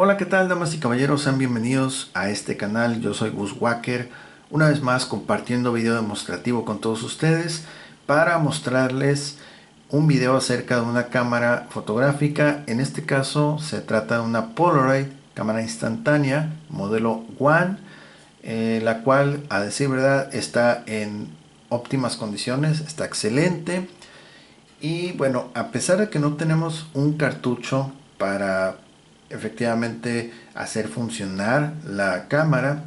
Hola, ¿qué tal, damas y caballeros? Sean bienvenidos a este canal. Yo soy Gus Walker, una vez más compartiendo video demostrativo con todos ustedes para mostrarles un video acerca de una cámara fotográfica. En este caso se trata de una Polaroid, cámara instantánea, modelo One, la cual, a decir verdad, está en óptimas condiciones, está excelente. Y bueno, a pesar de que no tenemos un cartucho para efectivamente hacer funcionar la cámara,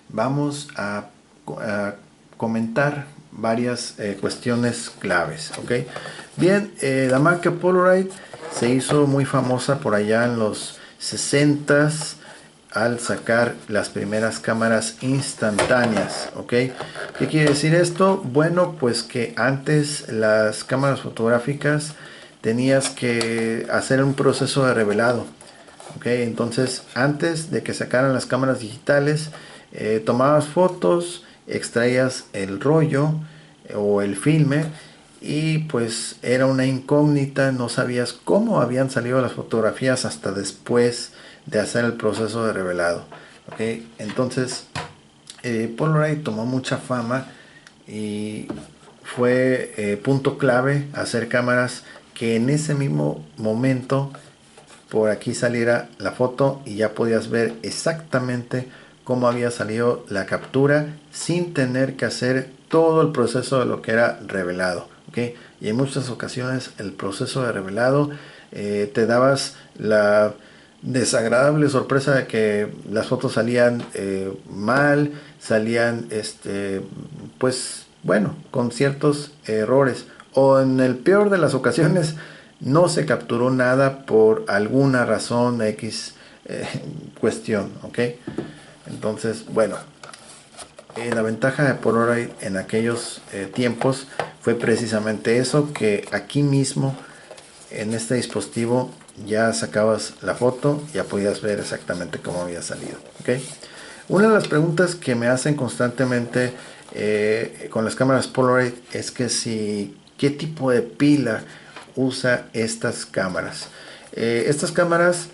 vamos a comentar varias cuestiones claves, ¿ok? Bien, la marca Polaroid se hizo muy famosa por allá en los 60s al sacar las primeras cámaras instantáneas, ¿ok? ¿Qué quiere decir esto? Bueno, pues que antes las cámaras fotográficas tenías que hacer un proceso de revelado, ¿ok? Entonces, antes de que sacaran las cámaras digitales, tomabas fotos, extraías el rollo o el filme y pues era una incógnita, no sabías cómo habían salido las fotografías hasta después de hacer el proceso de revelado, ¿ok? Entonces Polaroid tomó mucha fama y fue punto clave hacer cámaras que en ese mismo momento por aquí saliera la foto y ya podías ver exactamente cómo había salido la captura sin tener que hacer todo el proceso de lo que era revelado, ¿okay? Y en muchas ocasiones el proceso de revelado te dabas la desagradable sorpresa de que las fotos salían mal, salían pues bueno, con ciertos errores, o en el peor de las ocasiones no se capturó nada por alguna razón X cuestión, ¿ok? Entonces, bueno, la ventaja de Polaroid en aquellos tiempos fue precisamente eso, que aquí mismo en este dispositivo ya sacabas la foto, ya podías ver exactamente cómo había salido, ¿ok? Una de las preguntas que me hacen constantemente con las cámaras Polaroid es que si qué tipo de pila usa estas cámaras. Estas cámaras,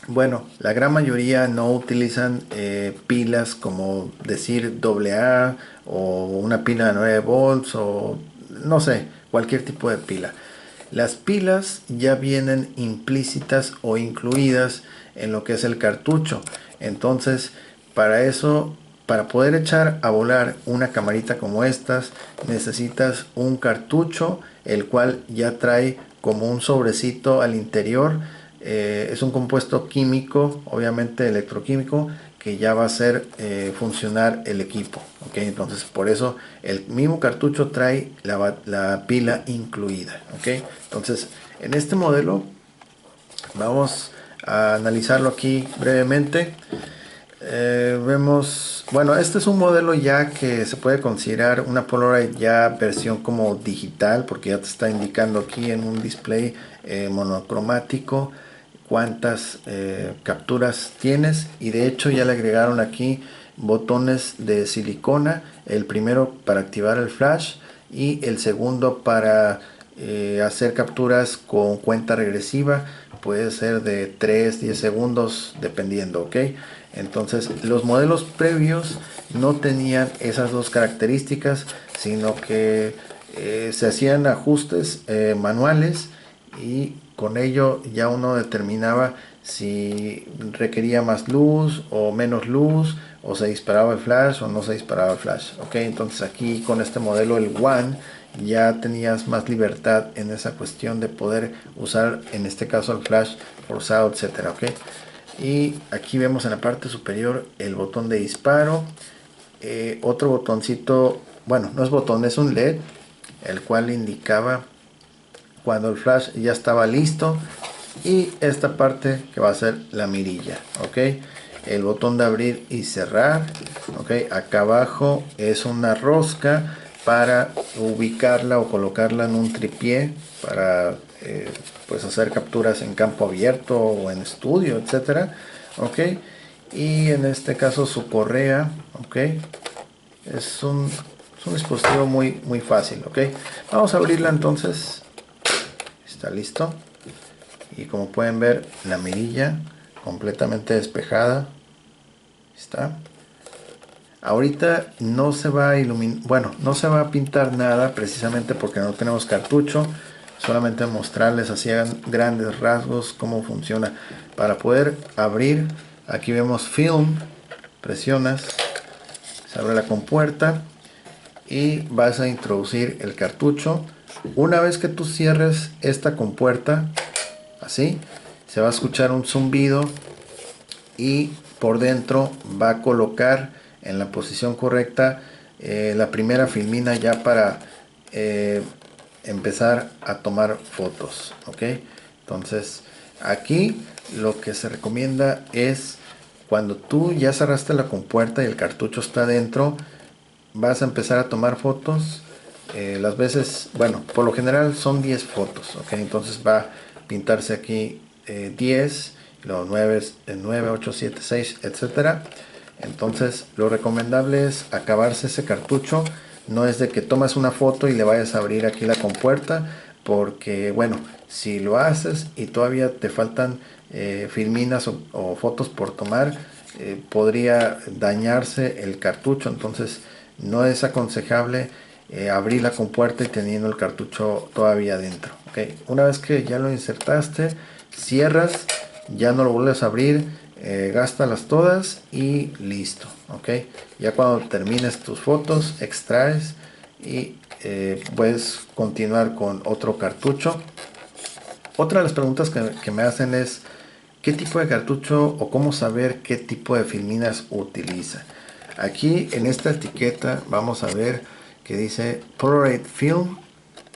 bueno, la gran mayoría no utilizan pilas como decir AA o una pila de 9 volts o no sé, cualquier tipo de pila. Las pilas ya vienen implícitas o incluidas en lo que es el cartucho. Entonces, para eso, para poder echar a volar una camarita como estas, necesitas un cartucho, el cual ya trae como un sobrecito al interior. Es un compuesto químico, obviamente electroquímico, que ya va a hacer funcionar el equipo, ¿ok? Entonces por eso el mismo cartucho trae la pila incluida, ¿ok? Entonces en este modelo vamos a analizarlo aquí brevemente. Vemos, bueno, este es un modelo ya que se puede considerar una Polaroid ya versión como digital, porque ya te está indicando aquí en un display monocromático cuántas capturas tienes, y de hecho ya le agregaron aquí botones de silicona, el primero para activar el flash y el segundo para hacer capturas con cuenta regresiva, puede ser de 3-10 segundos dependiendo, ok. Entonces los modelos previos no tenían esas dos características, sino que se hacían ajustes manuales y con ello ya uno determinaba si requería más luz o menos luz, o se disparaba el flash o no se disparaba el flash, ok. Entonces aquí con este modelo, el One, ya tenías más libertad en esa cuestión de poder usar en este caso el flash forzado, etcétera, ok. Y aquí vemos en la parte superior el botón de disparo, otro botoncito, bueno, no es botón, es un LED, el cual indicaba cuando el flash ya estaba listo, y esta parte que va a ser la mirilla, ok. El botón de abrir y cerrar, ok. Acá abajo es una rosca para ubicarla o colocarla en un tripié para pues hacer capturas en campo abierto o en estudio, etcétera, ok. Y en este caso su correa, ok. Es un dispositivo muy fácil, ok. Vamos a abrirla entonces. Está listo. Y como pueden ver, la mirilla completamente despejada. Está. Ahorita no se va a iluminar, bueno, no se va a pintar nada precisamente porque no tenemos cartucho. Solamente mostrarles así a grandes rasgos cómo funciona. Para poder abrir, aquí vemos Film, presionas, se abre la compuerta y vas a introducir el cartucho. Una vez que tú cierres esta compuerta, así, se va a escuchar un zumbido y por dentro va a colocar en la posición correcta la primera filmina ya para empezar a tomar fotos. Ok, entonces aquí lo que se recomienda es cuando tú ya cerraste la compuerta y el cartucho está dentro, vas a empezar a tomar fotos. Las veces, bueno, por lo general son 10 fotos. Ok, entonces va a pintarse aquí 10, los 9, 9, 8, 7, 6, etcétera. Entonces lo recomendable es acabarse ese cartucho. No es de que tomas una foto y le vayas a abrir aquí la compuerta, porque bueno, si lo haces y todavía te faltan filminas o fotos por tomar, podría dañarse el cartucho. Entonces no es aconsejable abrir la compuerta y teniendo el cartucho todavía dentro. Okay. Una vez que ya lo insertaste, cierras, ya no lo vuelves a abrir, gástalas todas y listo. Okay. Ya cuando termines tus fotos, extraes y puedes continuar con otro cartucho. Otra de las preguntas que me hacen es ¿qué tipo de cartucho o cómo saber qué tipo de filminas utiliza? Aquí en esta etiqueta vamos a ver que dice Polaroid Film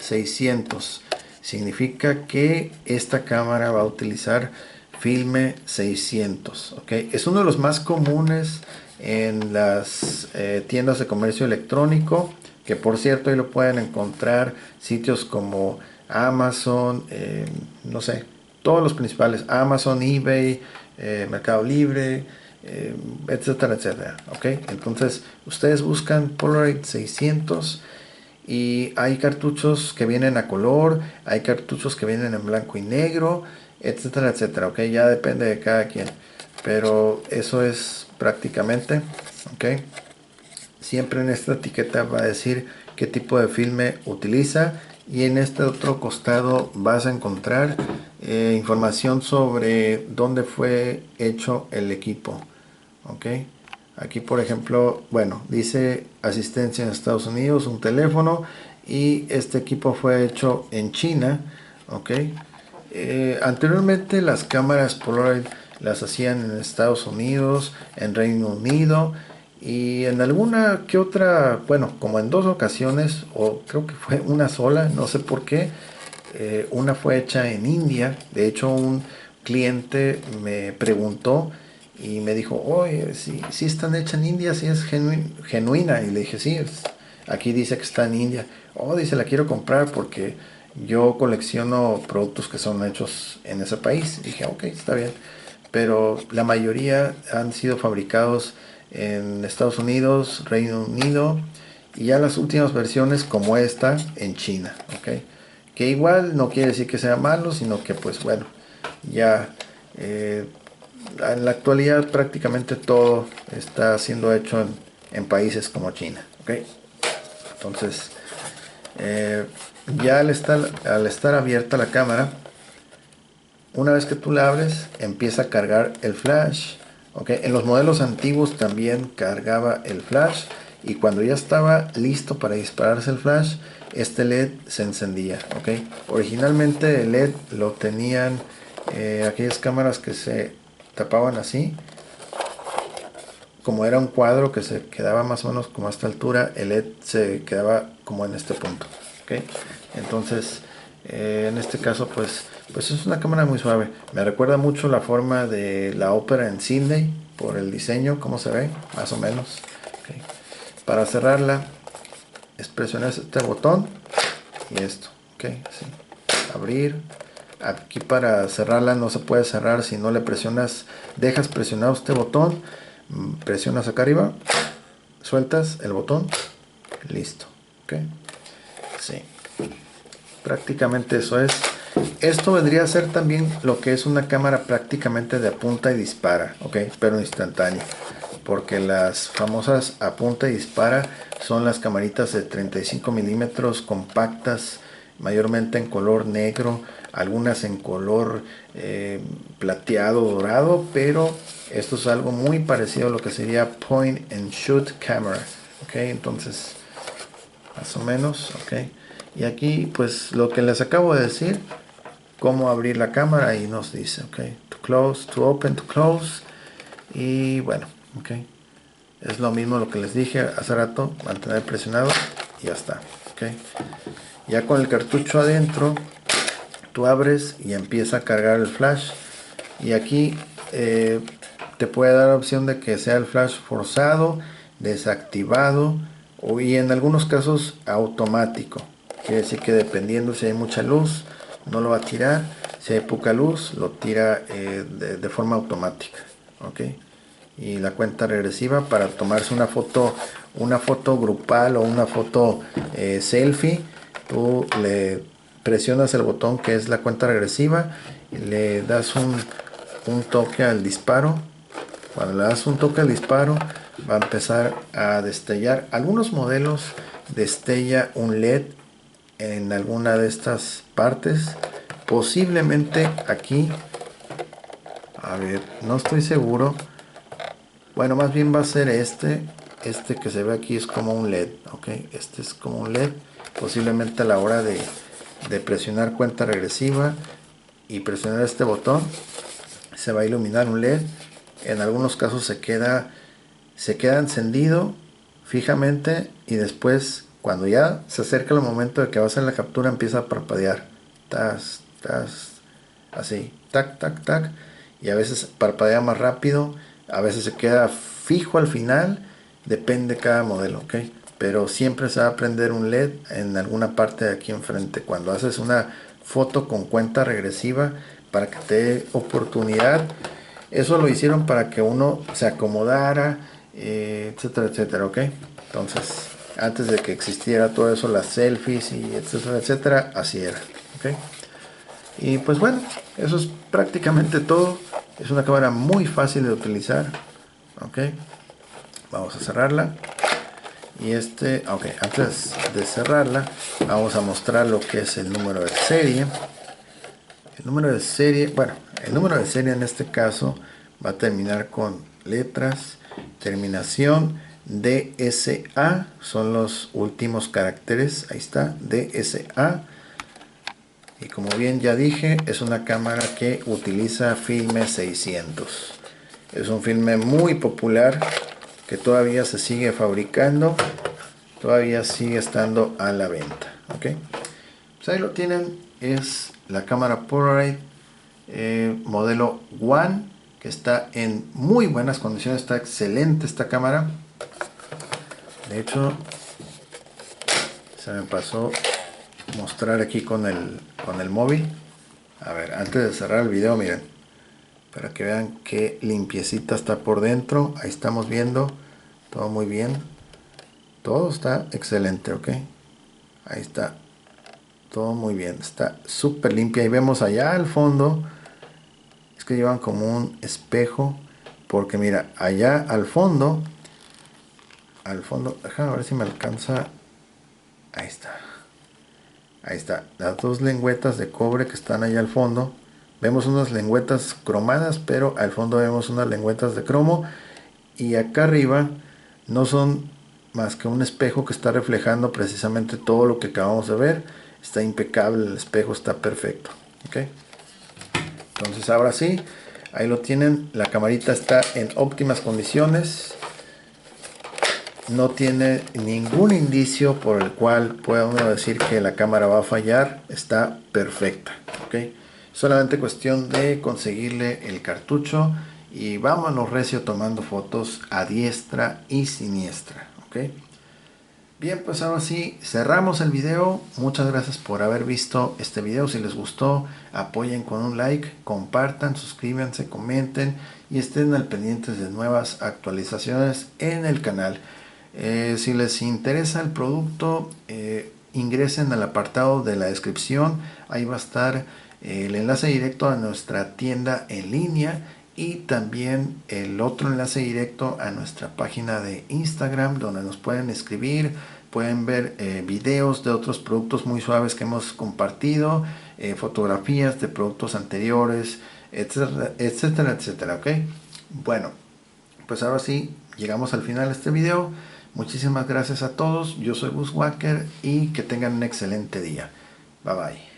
600. Significa que esta cámara va a utilizar filme 600. ¿Okay? Es uno de los más comunes en las tiendas de comercio electrónico, que por cierto ahí lo pueden encontrar sitios como Amazon, no sé, todos los principales, Amazon, eBay, Mercado Libre, etcétera, etcétera. ¿Ok? Entonces ustedes buscan Polaroid 600 y hay cartuchos que vienen a color, hay cartuchos que vienen en blanco y negro, etcétera, etcétera. ¿Ok? Ya depende de cada quien, pero eso es prácticamente. ¿Ok? Siempre en esta etiqueta va a decir qué tipo de filme utiliza y en este otro costado vas a encontrar información sobre dónde fue hecho el equipo. Ok, aquí por ejemplo, bueno, dice asistencia en Estados Unidos, un teléfono, y este equipo fue hecho en China. Ok, anteriormente las cámaras Polaroid las hacían en Estados Unidos, en Reino Unido y en alguna que otra, bueno, como en dos ocasiones, o creo que fue una sola, no sé por qué. Una fue hecha en India. De hecho, un cliente me preguntó y me dijo, oye, si están hechas en India, si es genuina. Y le dije, sí, aquí dice que está en India. Oh, dice, la quiero comprar porque yo colecciono productos que son hechos en ese país. Y dije, ok, está bien. Pero la mayoría han sido fabricados en Estados Unidos, Reino Unido y ya las últimas versiones como esta en China. ¿Ok? Que igual no quiere decir que sea malo, sino que pues bueno, ya en la actualidad prácticamente todo está siendo hecho en países como China. ¿Okay? Entonces, ya al estar abierta la cámara, una vez que tú la abres, empieza a cargar el flash. ¿Okay? En los modelos antiguos también cargaba el flash y cuando ya estaba listo para dispararse el flash, este LED se encendía. ¿Okay? Originalmente el LED lo tenían aquellas cámaras que se tapaban así. Como era un cuadro que se quedaba más o menos como a esta altura, el LED se quedaba como en este punto. ¿Okay? Entonces, en este caso, pues es una cámara muy suave. Me recuerda mucho la forma de la ópera en Sydney, por el diseño, como se ve, más o menos. ¿Okay? Para cerrarla, es presionar este botón y esto. ¿Okay? Sí. Abrir. Aquí para cerrarla no se puede cerrar si no le presionas, dejas presionado este botón, presionas acá arriba, sueltas el botón, listo. ¿Okay? Sí. Prácticamente eso es. Esto vendría a ser también lo que es una cámara prácticamente de apunta y dispara, ok, pero instantánea, porque las famosas apunta y dispara son las camaritas de 35 milímetros compactas, mayormente en color negro, algunas en color plateado dorado, pero esto es algo muy parecido a lo que sería point and shoot camera, ok, entonces más o menos, ok, y aquí pues lo que les acabo de decir, cómo abrir la cámara, y nos dice, ok, to close, to open, to close, y bueno, ok, es lo mismo lo que les dije hace rato, mantener presionado y ya está, ok, ya con el cartucho adentro tú abres y empieza a cargar el flash, y aquí te puede dar la opción de que sea el flash forzado, desactivado, y en algunos casos automático. Quiere decir que dependiendo si hay mucha luz no lo va a tirar, si hay poca luz lo tira de forma automática, ok. Y la cuenta regresiva para tomarse una foto grupal o una foto selfie, tú le presionas el botón que es la cuenta regresiva y le das un toque al disparo. Cuando le das un toque al disparo va a empezar a destellar. Algunos modelos destella un LED en alguna de estas partes, posiblemente aquí, a ver, no estoy seguro. Bueno, más bien va a ser este que se ve aquí es como un LED, ok, este es como un LED, posiblemente a la hora de presionar cuenta regresiva y presionar este botón se va a iluminar un LED. En algunos casos se queda encendido fijamente, y después cuando ya se acerca el momento de que va a hacer la captura empieza a parpadear, tas, tas, así, tac, tac, tac, y a veces parpadea más rápido, a veces se queda fijo al final, depende de cada modelo, ok, pero siempre se va a prender un LED en alguna parte de aquí enfrente cuando haces una foto con cuenta regresiva, para que te dé oportunidad. Eso lo hicieron para que uno se acomodara, etcétera, etcétera, ok. Entonces, antes de que existiera todo eso, las selfies y etcétera, etcétera, así era, ok. Y pues bueno, eso es prácticamente todo. Es una cámara muy fácil de utilizar, ok. Vamos a cerrarla. Y ok, antes de cerrarla, vamos a mostrar lo que es el número de serie. El número de serie, bueno, el número de serie en este caso va a terminar con letras, terminación DSA, son los últimos caracteres, ahí está, DSA. Y como bien ya dije, es una cámara que utiliza filme 600. Es un filme muy popular que todavía se sigue fabricando, todavía sigue estando a la venta, ok. Pues ahí lo tienen, es la cámara Polaroid modelo One, que está en muy buenas condiciones, está excelente esta cámara. De hecho, se me pasó mostrar aquí con el móvil. A ver, antes de cerrar el video, miren, para que vean qué limpiecita está por dentro. Ahí estamos viendo, todo muy bien, todo está excelente, ok. Ahí está, todo muy bien, está súper limpia. Y vemos allá al fondo, es que llevan como un espejo, porque mira, allá al fondo, déjame ver si me alcanza. Ahí está, ahí está, las dos lengüetas de cobre que están allá al fondo. Vemos unas lengüetas cromadas, pero al fondo vemos unas lengüetas de cromo, y acá arriba no son más que un espejo que está reflejando precisamente todo lo que acabamos de ver. Está impecable, el espejo está perfecto, ok. Entonces ahora sí, ahí lo tienen, la camarita está en óptimas condiciones, no tiene ningún indicio por el cual pueda uno decir que la cámara va a fallar, está perfecta, ok. Solamente cuestión de conseguirle el cartucho y vámonos recio tomando fotos a diestra y siniestra, ok. Bien, pues ahora sí, cerramos el video. Muchas gracias por haber visto este video. Si les gustó, apoyen con un like, compartan, suscríbanse, comenten y estén al pendiente de nuevas actualizaciones en el canal. Si les interesa el producto, ingresen al apartado de la descripción. Ahí va a estar el enlace directo a nuestra tienda en línea y también el otro enlace directo a nuestra página de Instagram, donde nos pueden escribir, pueden ver videos de otros productos muy suaves que hemos compartido, fotografías de productos anteriores, etcétera, etcétera, etcétera. ¿Ok? Bueno, pues ahora sí, llegamos al final de este video. Muchísimas gracias a todos. Yo soy Gus Walker y que tengan un excelente día. Bye bye.